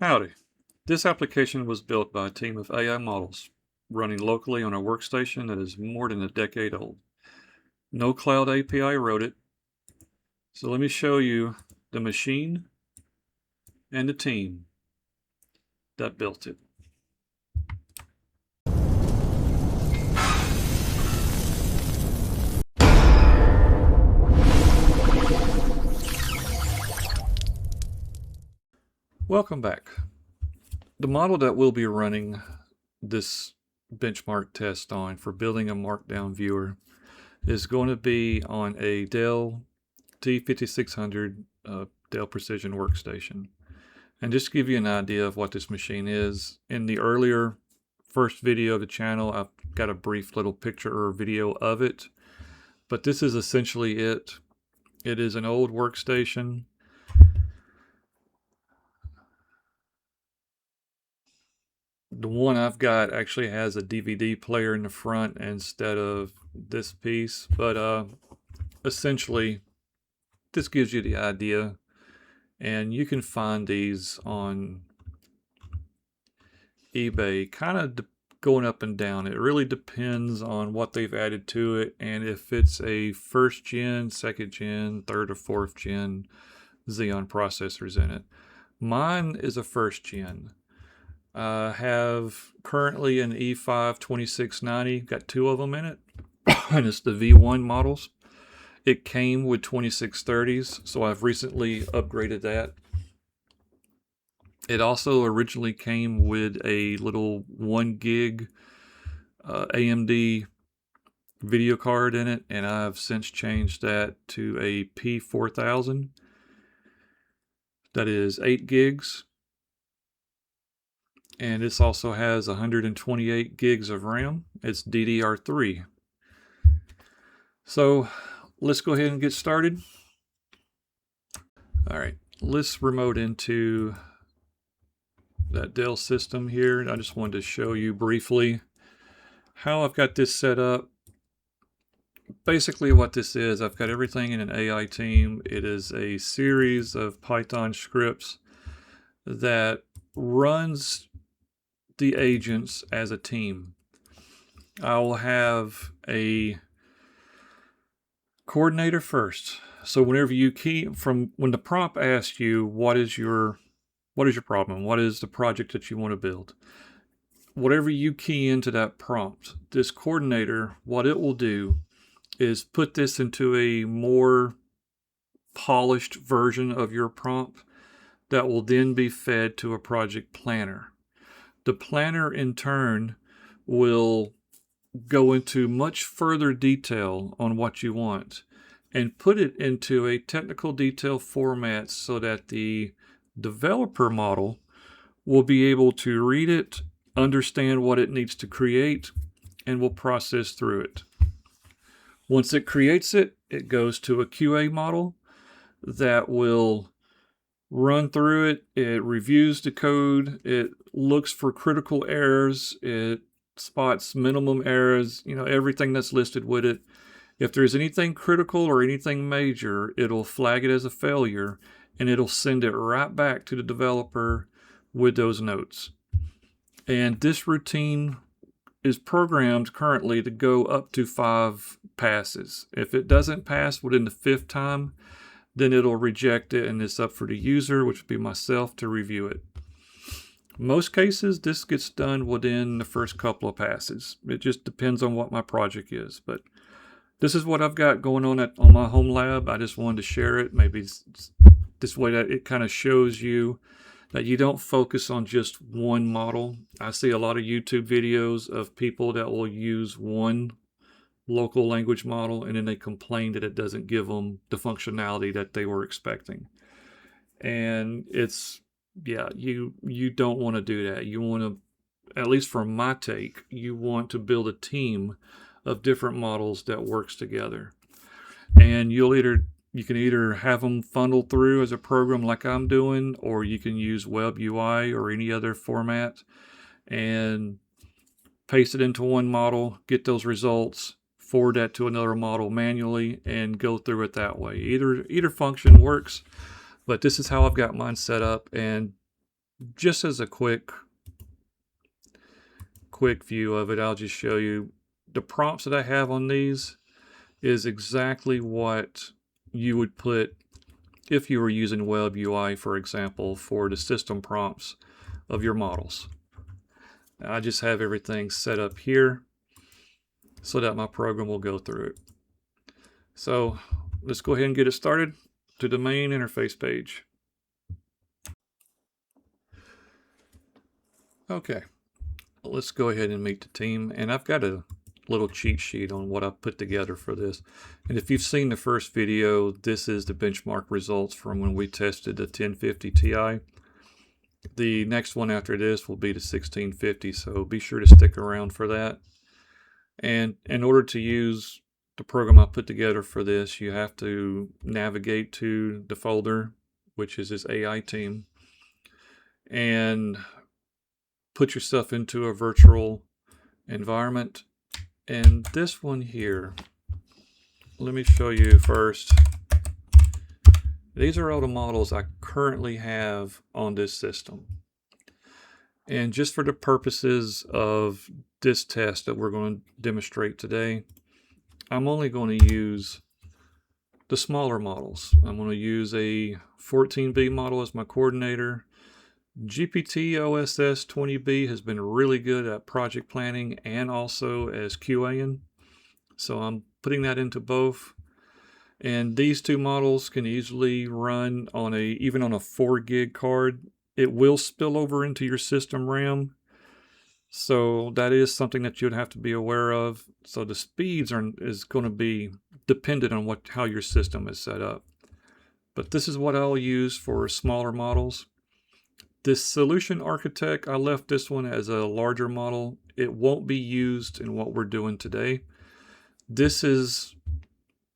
Howdy. This application was built by a team of AI models running locally on a workstation that is more than a decade old. No cloud API wrote it. So let me show you the machine and the team that built it. Welcome back. The model that we'll be running this benchmark test on for building a Markdown Viewer is going to be on a Dell T5600 Dell Precision workstation. And just to give you an idea of what this machine is, in the earlier first video of the channel, I've got a brief little picture or video of it, but this is essentially it. It is an old workstation. The one I've got actually has a DVD player in the front instead of this piece, but essentially this gives you the idea, and you can find these on eBay kind of going up and down. It really depends on what they've added to it and if it's a first gen, second gen, third or fourth gen Xeon processors in it. Mine is a first gen. I have currently an E5 2690, got two of them in it, and it's the V1 models. It came with 2630s, so I've recently upgraded that. It also originally came with a little 1 gig AMD video card in it, and I've since changed that to a P4000 that is 8 gigs. And this also has 128 gigs of RAM. It's DDR3. So let's go ahead and get started. All right, let's remote into that Dell system here. I just wanted to show you briefly how I've got this set up. Basically what this is, I've got everything in an AI team. It is a series of Python scripts that runs the agents as a team. I will have a coordinator first. So whenever you key from when the prompt asks you what is your problem, what is the project that you want to build, whatever you key into that prompt, this coordinator, what it will do is put this into a more polished version of your prompt that will then be fed to a project planner. The planner in turn will go into much further detail on what you want and put it into a technical detail format so that the developer model will be able to read it, understand what it needs to create, and will process through it. Once it creates it, it goes to a QA model that will run through it. It reviews the code. It looks for critical errors. It spots minimum errors, everything that's listed with it. If there's anything critical or anything major, it'll flag it as a failure and it'll send it right back to the developer with those notes. And this routine is programmed currently to go up to 5 passes. If it doesn't pass within the 5th time, then it'll reject it and it's up for the user, which would be myself, to review it. Most cases, this gets done within the first couple of passes. It just depends on what my project is. But this is what I've got going on on my home lab. I just wanted to share it. Maybe this way that it kind of shows you that you don't focus on just one model. I see a lot of YouTube videos of people that will use one local language model and then they complain that it doesn't give them the functionality that they were expecting. And it's, you don't want to do that. You want to, at least from my take, you want to build a team of different models that works together. And you can either have them funneled through as a program like I'm doing, or you can use web UI or any other format and paste it into one model, get those results, forward that to another model manually, and go through it that way. Either function works, but this is how I've got mine set up. And just as a quick view of it, I'll just show you the prompts that I have on these is exactly what you would put if you were using Web UI, for example, for the system prompts of your models. I just have everything set up here so that my program will go through it. So let's go ahead and get it started to the main interface page. Okay, let's go ahead and meet the team. And I've got a little cheat sheet on what I've put together for this. And if you've seen the first video, this is the benchmark results from when we tested the 1050 Ti. The next one after this will be the 1650, so be sure to stick around for that. And in order to use the program I put together for this, you have to navigate to the folder, which is this AI Team, and put yourself into a virtual environment. And this one here, let me show you first. These are all the models I currently have on this system. And just for the purposes of this test that we're going to demonstrate today, I'm only going to use the smaller models. I'm going to use a 14B model as my coordinator. GPT-OSS 20B has been really good at project planning and also as QAing. So I'm putting that into both. And these two models can easily run on even on a 4 gig card. It will spill over into your system RAM. So that is something that you'd have to be aware of. So the speeds is going to be dependent on how your system is set up. But this is what I'll use for smaller models. This solution architect, I left this one as a larger model. It won't be used in what we're doing today. This is,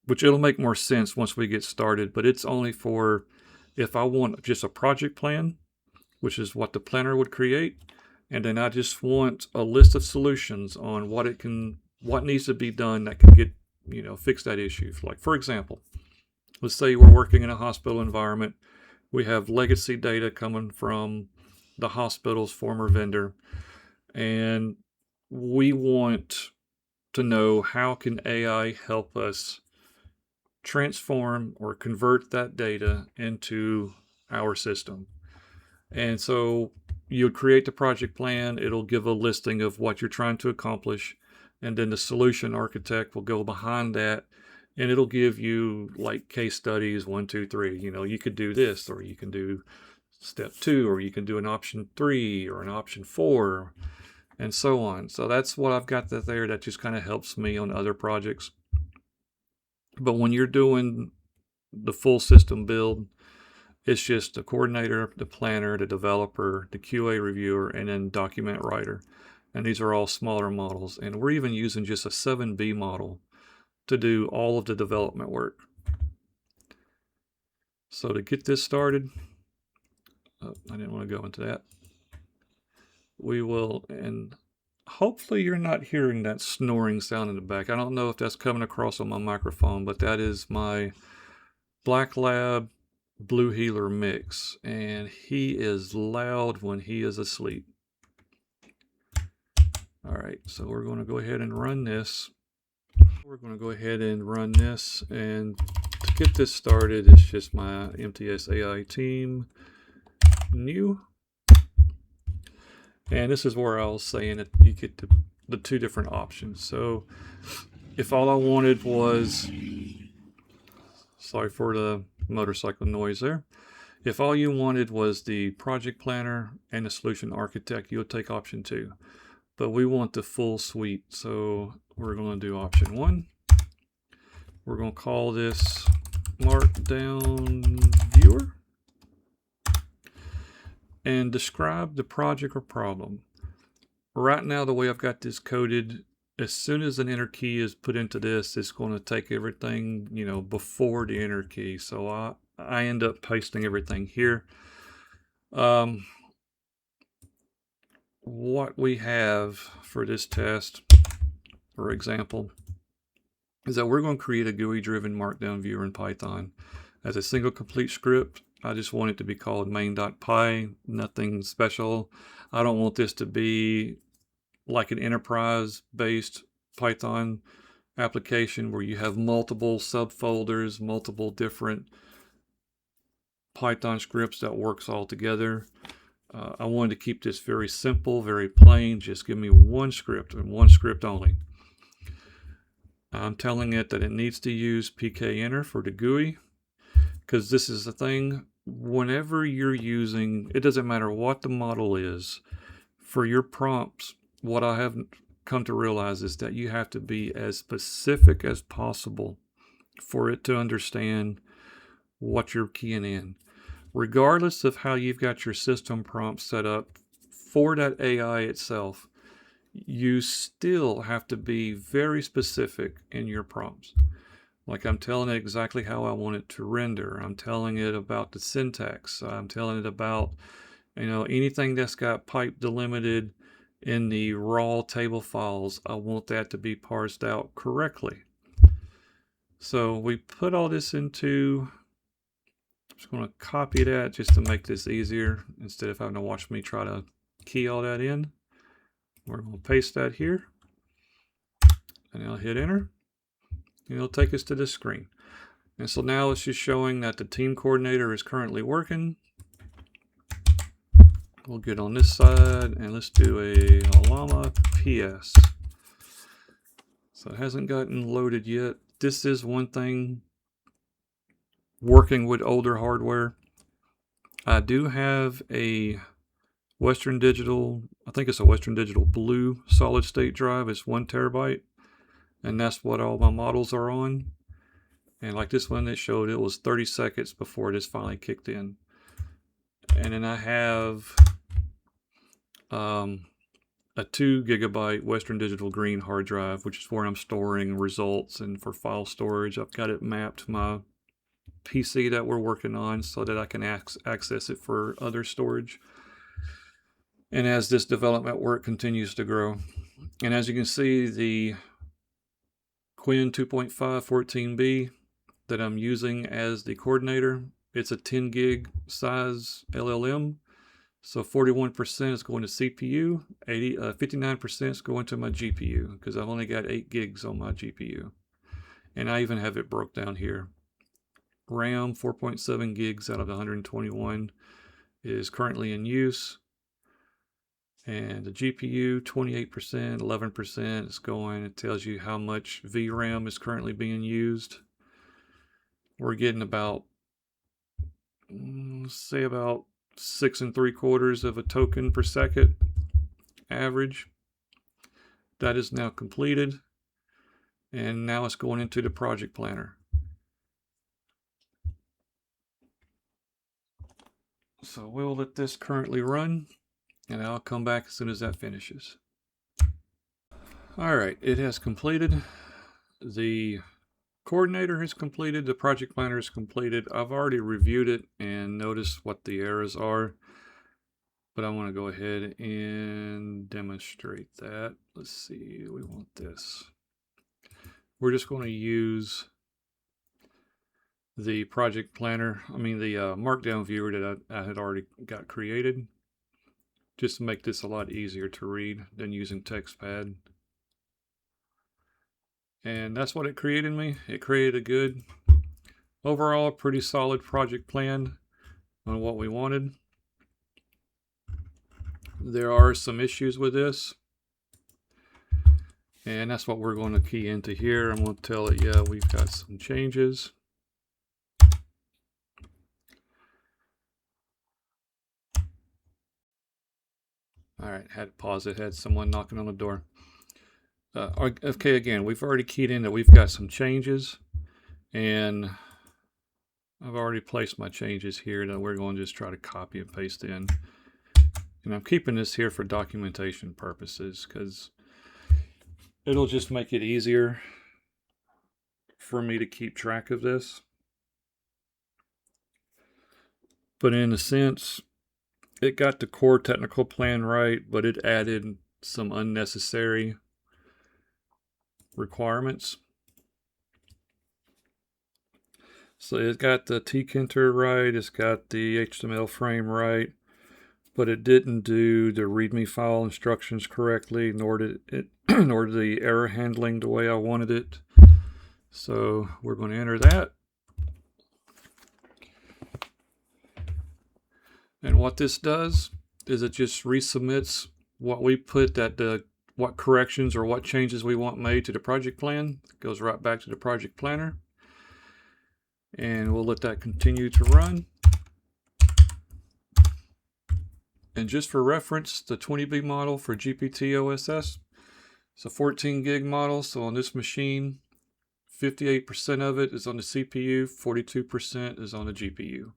which it'll make more sense once we get started, but it's only for if I want just a project plan, which is what the planner would create. And then I just want a list of solutions on what needs to be done that can get, fix that issue. Like, for example, let's say we're working in a hospital environment. We have legacy data coming from the hospital's former vendor, and we want to know how can AI help us transform or convert that data into our system. And so you'll create the project plan. It'll give a listing of what you're trying to accomplish, and then the solution architect will go behind that, and it'll give you like case studies 1, 2, 3. You could do this, or you can do step 2, or you can do an option 3 or an option 4, and so on. So that's what I've got there. That just kind of helps me on other projects. But when you're doing the full system build, it's just the coordinator, the planner, the developer, the QA reviewer, and then document writer. And these are all smaller models. And we're even using just a 7B model to do all of the development work. So to get this started, I didn't want to go into that. We will, and hopefully you're not hearing that snoring sound in the back. I don't know if that's coming across on my microphone, but that is my Black Lab Blue Heeler mix, and he is loud when he is asleep. All right, so we're going to go ahead and run this. And to get this started, it's just my MTS AI Team new. And this is where I was saying that you get the two different options. So if all I wanted was, sorry for the motorcycle noise there. If all you wanted was the project planner and the solution architect, you'll take option 2. But we want the full suite, so we're going to do option 1. We're going to call this Markdown Viewer. And describe the project or problem. Right now, the way I've got this coded, as soon as an enter key is put into this, it's going to take everything, before the enter key. So I end up pasting everything here. What we have for this test, for example, is that we're going to create a GUI-driven Markdown Viewer in Python as a single complete script, I just want it to be called main.py, nothing special. I don't want this to be like an enterprise-based Python application where you have multiple subfolders, multiple different Python scripts that works all together. I wanted to keep this very simple, very plain. Just give me one script and one script only. I'm telling it that it needs to use Tkinter for the GUI, because this is the thing. Whenever you're using, it doesn't matter what the model is, for your prompts, what I have come to realize is that you have to be as specific as possible for it to understand what you're keying in. Regardless of how you've got your system prompt set up for that AI itself, you still have to be very specific in your prompts. Like, I'm telling it exactly how I want it to render. I'm telling it about the syntax. I'm telling it about, anything that's got pipe delimited in the raw table files. I want that to be parsed out correctly. So we put all this into, I'm just going to copy that just to make this easier instead of having to watch me try to key all that in. We're going to paste that here, and I'll hit enter. It'll take us to this screen. And so now it's just showing that the team coordinator is currently working. We'll get on this side and let's do a ollama PS. So it hasn't gotten loaded yet. This is one thing working with older hardware. I do have a Western Digital, I think it's a Western Digital Blue solid state drive. It's 1 terabyte. And that's what all my models are on. And like this one that showed, it was 30 seconds before this finally kicked in. And then I have a 2 gigabyte Western Digital Green hard drive, which is where I'm storing results and for file storage. I've got it mapped to my PC that we're working on so that I can access it for other storage. And as this development work continues to grow, and as you can see, the Quinn 2.5 14B that I'm using as the coordinator, it's a 10 gig size LLM. So 41% is going to CPU, 59% is going to my GPU, because I've only got 8 gigs on my GPU. And I even have it broke down here. RAM 4.7 gigs out of the 121 is currently in use. And the GPU 28%, 11% is going. It tells you how much VRAM is currently being used. We're getting about, say about 6 3/4 of a token per second average. That is now completed. And now it's going into the project planner. So we'll let this currently run, and I'll come back as soon as that finishes. All right, it has completed. The coordinator has completed. The project planner is completed. I've already reviewed it and noticed what the errors are, but I want to go ahead and demonstrate that. Let's see, we want this. We're just going to use the project planner, the Markdown Viewer that I had already got created, just to make this a lot easier to read than using TextPad. And that's what it created me. It created a good, overall pretty solid project plan on what we wanted. There are some issues with this, and that's what we're going to key into here. I'm going to tell it, yeah, we've got some changes. All right, had to pause it, had someone knocking on the door. Okay, again, we've already keyed in that we've got some changes, and I've already placed my changes here that we're going to just try to copy and paste in. And I'm keeping this here for documentation purposes because it'll just make it easier for me to keep track of this. But in a sense, it got the core technical plan right, but it added some unnecessary requirements. So it's got the Tkinter right, it's got the HTML frame right, but it didn't do the README file instructions correctly, nor did it nor did the error handling the way I wanted it. So we're going to enter that. And what this does is it just resubmits what we put what corrections or what changes we want made to the project plan. It goes right back to the project planner. And we'll let that continue to run. And just for reference, the 20B model for GPT-OSS, it's a 14 gig model. So on this machine, 58% of it is on the CPU, 42% is on the GPU.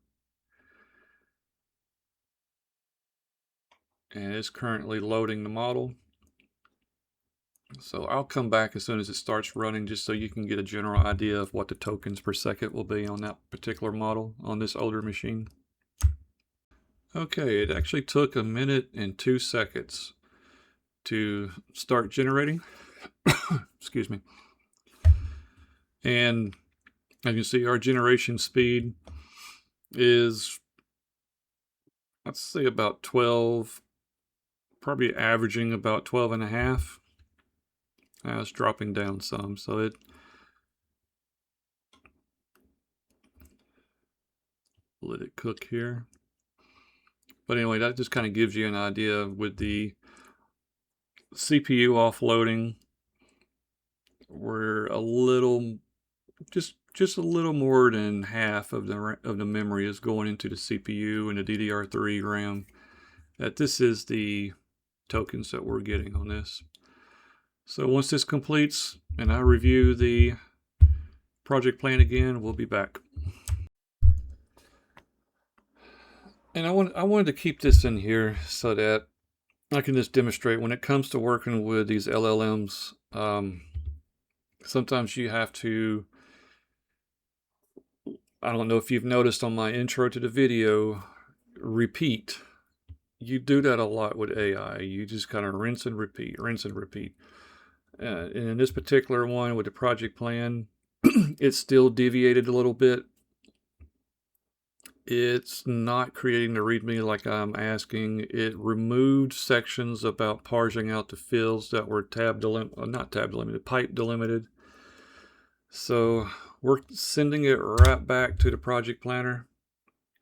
And it's currently loading the model. So I'll come back as soon as it starts running, just so you can get a general idea of what the tokens per second will be on that particular model on this older machine. Okay, it actually took 1 minute and 2 seconds to start generating. Excuse me. And as you can see, our generation speed is, let's say, about 12, probably averaging about 12.5. It's dropping down some, so let it cook here. But anyway, that just kind of gives you an idea with the CPU offloading. We're a little, just a little more than half of the memory is going into the CPU and the DDR3 RAM. This is the tokens that we're getting on this. So once this completes and I review the project plan again, we'll be back. And I wanted to keep this in here so that I can just demonstrate when it comes to working with these LLMs. Sometimes you have to, I don't know if you've noticed on my intro to the video, repeat. You do that a lot with AI. You just kind of rinse and repeat, rinse and repeat. And in this particular one with the project plan, it's still deviated a little bit. It's not creating the README like I'm asking. It removed sections about parsing out the fields that were pipe delimited. So we're sending it right back to the project planner.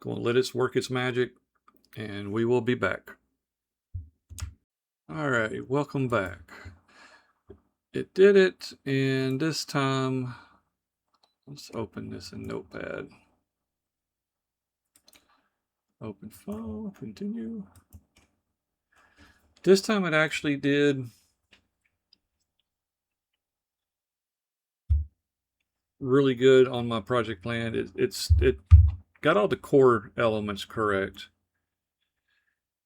Going to let it work its magic, and we will be back. All right, welcome back. It did it, and this time, let's open this in Notepad. Open file, continue. This time it actually did really good on my project plan. It got all the core elements correct.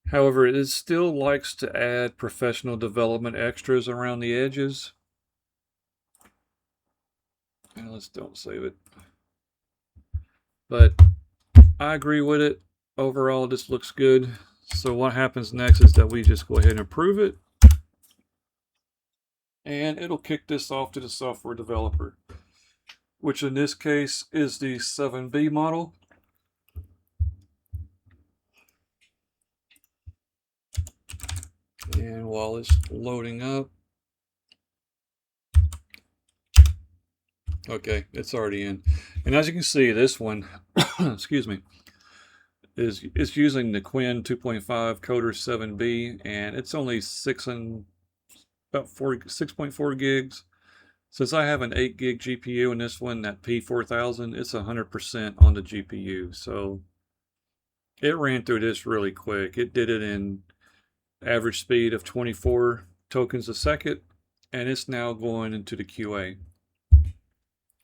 However, it still likes to add professional development extras around the edges. And let's don't save it. But I agree with it. Overall, this looks good. So what happens next is that we just go ahead and approve it. And it'll kick this off to the software developer, which in this case is the 7B model. And while it's loading up, okay, it's already in. And as you can see, this one, excuse me, is using the Quinn 2.5 Coder 7B, and it's only 6.4 gigs. Since I have an 8 gig GPU in this one, that P4000, it's 100% on the GPU. So it ran through this really quick. It did it in average speed of 24 tokens a second, and it's now going into the QA.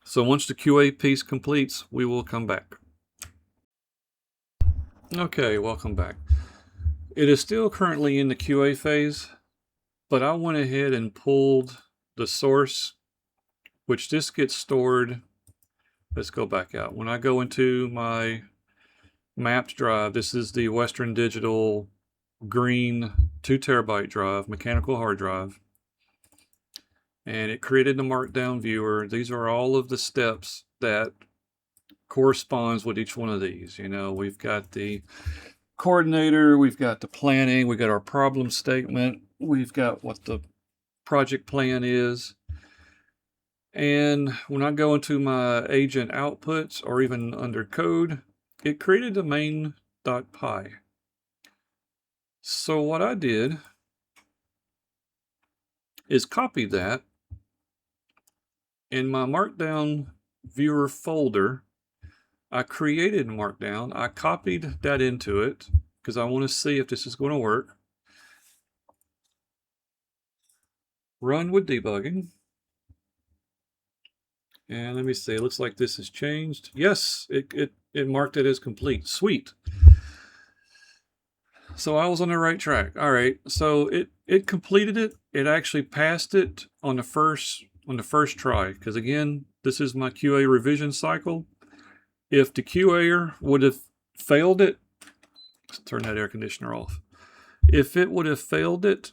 So once the QA piece completes, we will come back. Okay, welcome back. It is still currently in the QA phase, but I went ahead and pulled the source, which this gets stored. Let's go back out. When I go into my mapped drive, this is the Western Digital green 2 terabyte drive, mechanical hard drive. And it created the Markdown Viewer. These are all of the steps that corresponds with each one of these. You know, we've got the coordinator, we've got the planning, we've got our problem statement, we've got what the project plan is. And when I go into my agent outputs or even under code, it created a main.py. So what I did is copy that in my Markdown Viewer folder. I created Markdown. I copied that into it because I want to see if this is going to work. Run with debugging. And let me see, it looks like this has changed. Yes, it marked it as complete. Sweet. So I was on the right track. All right, so it completed it. It actually passed it on the first try. Because again, this is my QA revision cycle. If the QAer would have failed it, let's turn that air conditioner off. If it would have failed it,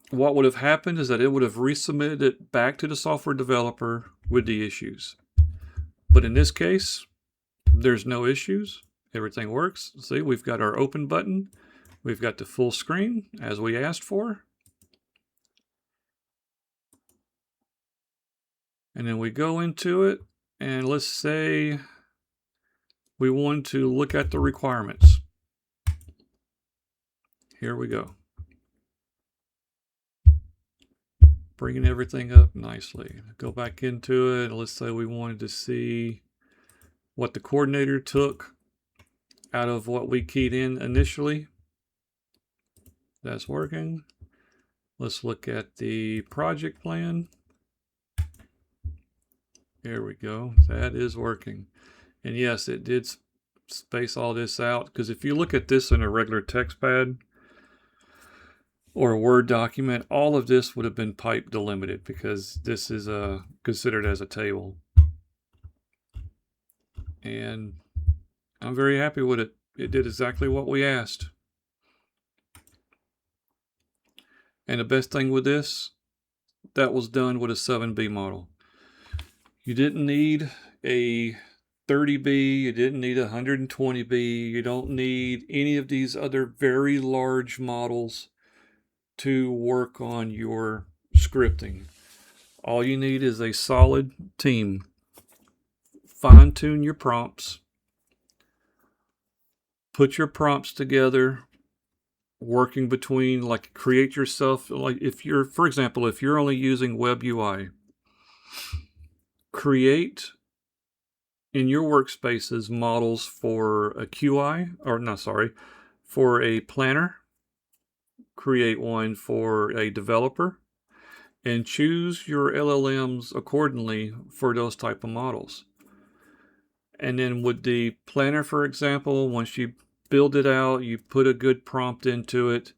what would have happened is that it would have resubmitted it back to the software developer with the issues. But in this case, there's no issues. Everything works. See, we've got our open button. We've got the full screen as we asked for. And then we go into it, and let's say we want to look at the requirements. Here we go. Bringing everything up nicely. Go back into it. Let's say we wanted to see what the coordinator took out of what we keyed in initially. That's working. Let's look at the project plan. There we go. That is working. And yes, it did space all this out, because if you look at this in a regular text pad or a Word document, all of this would have been pipe delimited because this is considered as a table. And I'm very happy with it. It did exactly what we asked. And the best thing with this, that was done with a 7B model. You didn't need a 30B, you didn't need a 120B, you don't need any of these other very large models to work on your scripting. All you need is a solid team. Fine-tune your prompts. Put your prompts together, working between, like, create yourself, like if you're, for example, if you're only using web UI, create in your workspaces models for a QI, or no, sorry, for a planner, create one for a developer, and choose your LLMs accordingly for those type of models. And then with the planner, for example, once you build it out, you put a good prompt into it,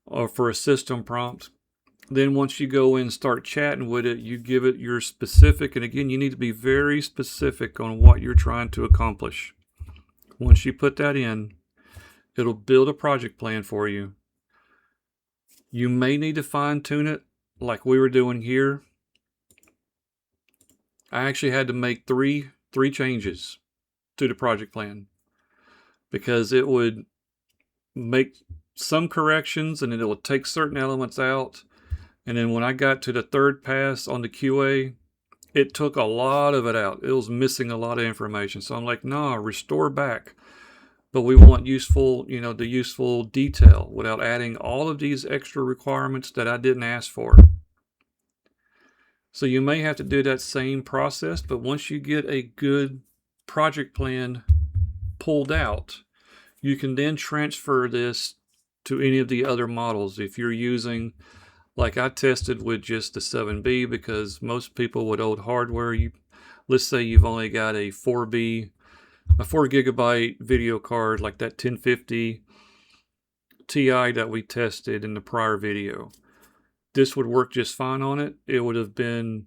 or for a system prompt. Then once you go in and start chatting with it, you give it your specific, and again, you need to be very specific on what you're trying to accomplish. Once you put that in, it'll build a project plan for you. You may need to fine tune it like we were doing here. I actually had to make three changes to the project plan because it would make some corrections and then it would take certain elements out. And then when I got to the third pass on the QA, it took a lot of it out. It was missing a lot of information. So I'm like, nah, restore back. But we want useful, the useful detail without adding all of these extra requirements that I didn't ask for. So you may have to do that same process, but once you get a good project plan pulled out, you can then transfer this to any of the other models. If you're using, like I tested with just the 7B, because most people with old hardware, let's say you've only got a 4 gigabyte video card, like that 1050 Ti that we tested in the prior video. This would work just fine on it. It would have been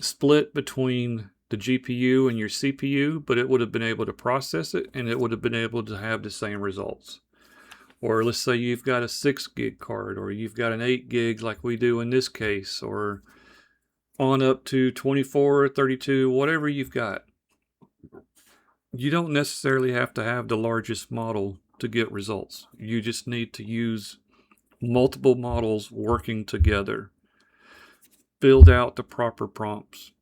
split between the GPU and your CPU, but it would have been able to process it and it would have been able to have the same results. Or let's say you've got a 6 gig card, or you've got an 8 gig like we do in this case, or on up to 24, 32, whatever you've got. You don't necessarily have to have the largest model to get results. You just need to use multiple models working together. Build out the proper prompts,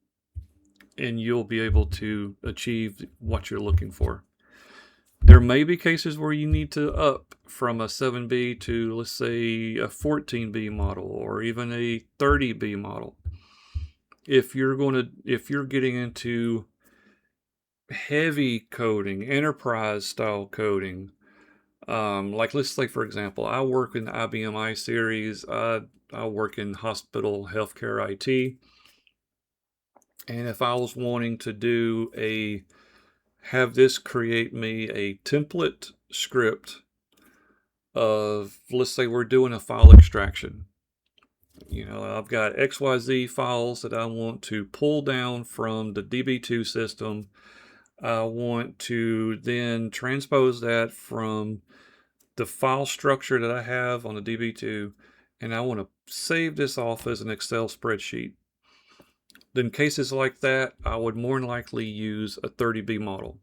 and you'll be able to achieve what you're looking for. There may be cases where you need to up from a 7B to, let's say, a 14B model, or even a 30B model. If you're getting into heavy coding, enterprise style coding, like let's say, for example, I work in the IBM I series. I work in hospital healthcare IT, and if I was wanting to have this create me a template script of, let's say we're doing a file extraction. I've got XYZ files that I want to pull down from the DB2 system. I want to then transpose that from the file structure that I have on the DB2, and I want to save this off as an Excel spreadsheet. In cases like that, I would more than likely use a 30B model,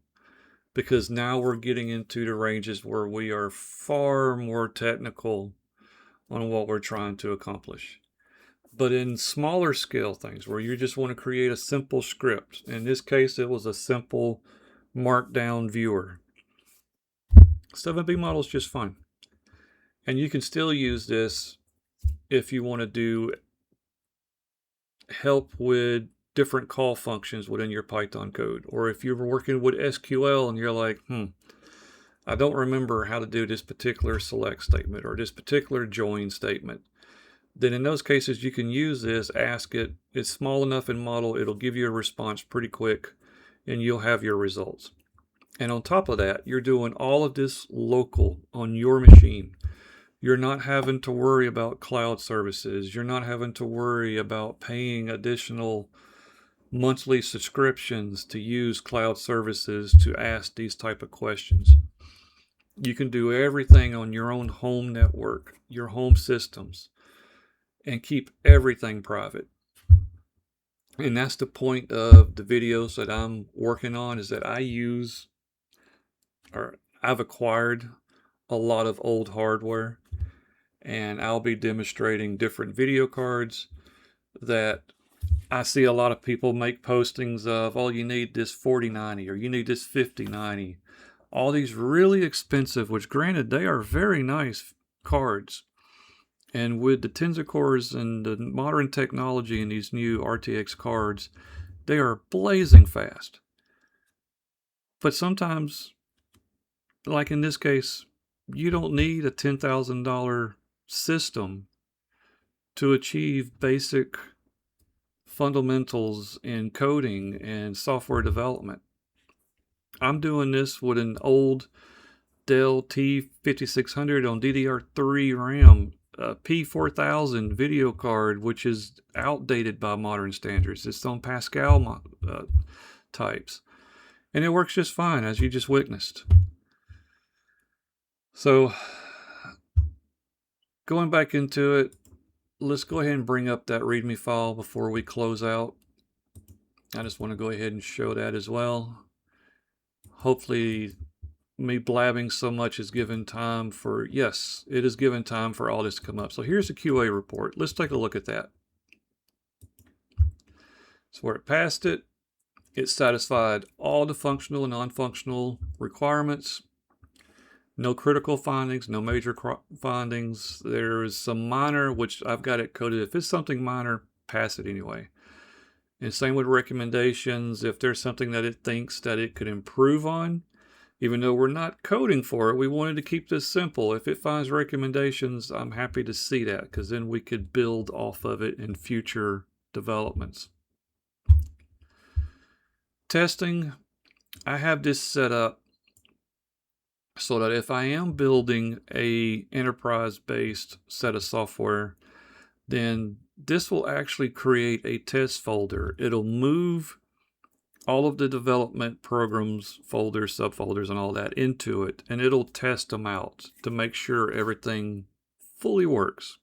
because now we're getting into the ranges where we are far more technical on what we're trying to accomplish. But in smaller scale things where you just want to create a simple script, in this case it was a simple Markdown Viewer, 7B model is just fine. And you can still use this if you want to do help with different call functions within your Python code, or if you're working with SQL and you're like, I don't remember how to do this particular select statement or this particular join statement. Then in those cases, you can use this, ask it. It's small enough in model, it'll give you a response pretty quick, and you'll have your results. And on top of that, you're doing all of this local on your machine. You're not having to worry about cloud services. You're not having to worry about paying additional monthly subscriptions to use cloud services to ask these type of questions. You can do everything on your own home network, your home systems, and keep everything private. And that's the point of the videos that I'm working on, is that I've acquired a lot of old hardware, and I'll be demonstrating different video cards that I see a lot of people make postings of, oh, you need this 4090 or you need this 5090. All these really expensive, which granted, they are very nice cards. And with the Tensor cores and the modern technology in these new RTX cards, they are blazing fast. But sometimes, like in this case, you don't need a $10,000 system to achieve basic fundamentals in coding and software development. I'm doing this with an old Dell T5600 on DDR3 RAM, a P4000 video card, which is outdated by modern standards. It's on Pascal types, and it works just fine, as you just witnessed. So going back into it, let's go ahead and bring up that README file before we close out. I just want to go ahead and show that as well. Hopefully me blabbing so much is given time for, yes, it is given time for all this to come up. So here's the QA report. Let's take a look at that. So where it passed it, it satisfied all the functional and non-functional requirements. No critical findings, no major findings. There is some minor, which I've got it coded. If it's something minor, pass it anyway. And same with recommendations. If there's something that it thinks that it could improve on, even though we're not coding for it, we wanted to keep this simple. If it finds recommendations, I'm happy to see that, because then we could build off of it in future developments. Testing, I have this set up so that if I am building a enterprise-based set of software, then this will actually create a test folder. It'll move all of the development programs, folders, subfolders, and all that into it, and it'll test them out to make sure everything fully works.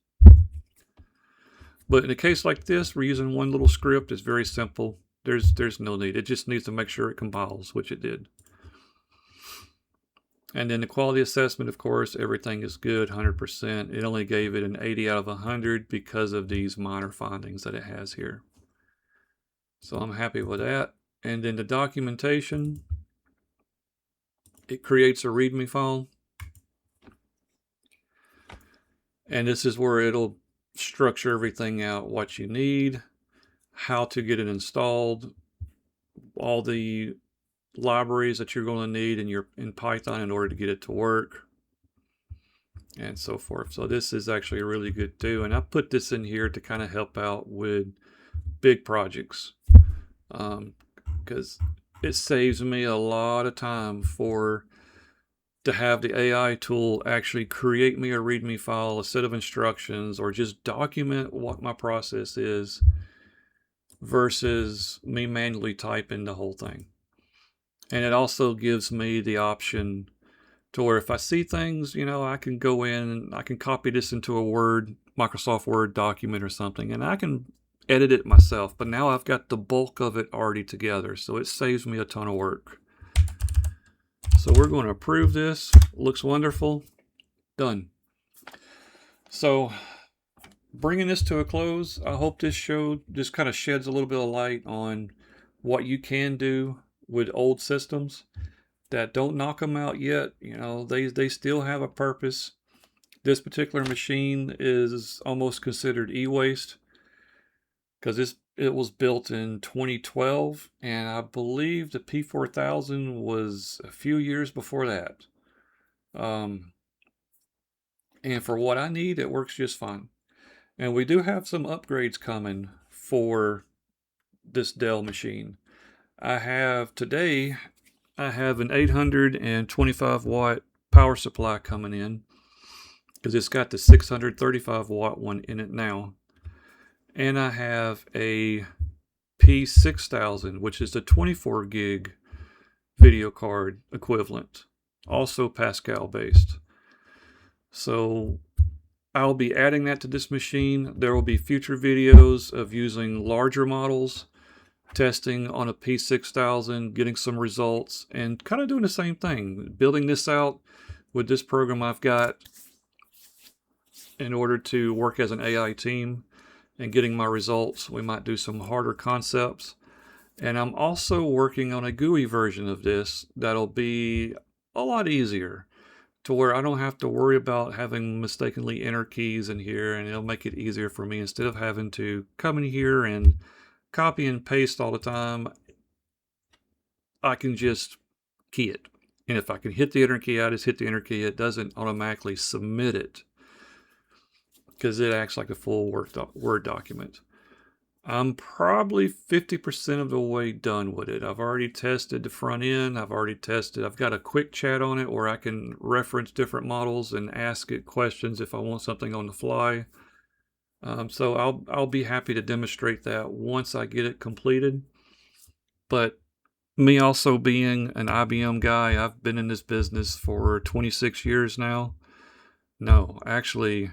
But in a case like this, we're using one little script. It's very simple. There's no need. It just needs to make sure it compiles, which it did. And then the quality assessment, of course, everything is good, 100%. It only gave it an 80 out of 100 because of these minor findings that it has here. So I'm happy with that. And then the documentation, it creates a README file. And this is where it'll structure everything out, what you need, how to get it installed, all the libraries that you're going to need in Python in order to get it to work, and so forth. So this is actually a really good too. And I put this in here to kind of help out with big projects, because it saves me a lot of time to have the AI tool actually create me a README file, a set of instructions, or just document what my process is versus me manually typing the whole thing. And it also gives me the option to where if I see things, I can go in and I can copy this into a Microsoft Word document or something, and I can edit it myself. But now I've got the bulk of it already together, so it saves me a ton of work. So we're going to approve this. Looks wonderful. Done. So bringing this to a close, I hope this show just kind of sheds a little bit of light on what you can do with old systems. That don't knock them out yet. They still have a purpose. This particular machine is almost considered e-waste because it was built in 2012, and I believe the P4000 was a few years before that. And for what I need, it works just fine. And we do have some upgrades coming for this Dell machine. I have an 825 watt power supply coming in because it's got the 635 watt one in it now. And I have a P6000, which is the 24 gig video card equivalent, also Pascal based. So I'll be adding that to this machine. There will be future videos of using larger models, testing on a P6000, getting some results, and kind of doing the same thing, building this out with this program I've got in order to work as an AI team and getting my results. We might do some harder concepts. And I'm also working on a GUI version of this that'll be a lot easier, to where I don't have to worry about having mistakenly enter keys in here, and it'll make it easier for me instead of having to come in here and copy and paste all the time. I can just key it. And if I can hit the enter key, I just hit the enter key. It doesn't automatically submit it because it acts like a full Word document. I'm probably 50% of the way done with it. I've already tested the front end. I've got a quick chat on it where I can reference different models and ask it questions if I want something on the fly. So I'll be happy to demonstrate that once I get it completed. But me also being an IBM guy, I've been in this business for 26 years now. No, actually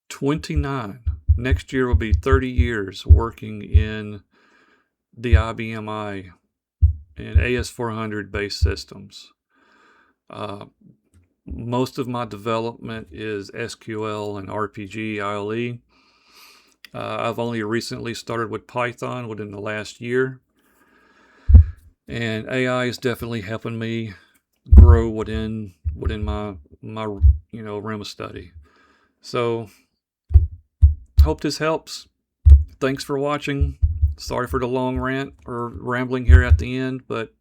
29. Next year will be 30 years working in the IBM I and AS400 based systems. Most of my development is SQL and RPG, ILE. I've only recently started with Python within the last year. And AI is definitely helping me grow within my realm of study. So hope this helps. Thanks for watching. Sorry for the long rant or rambling here at the end, but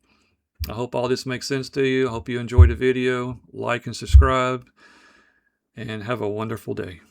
I hope all this makes sense to you. I hope you enjoyed the video. Like and subscribe, and have a wonderful day.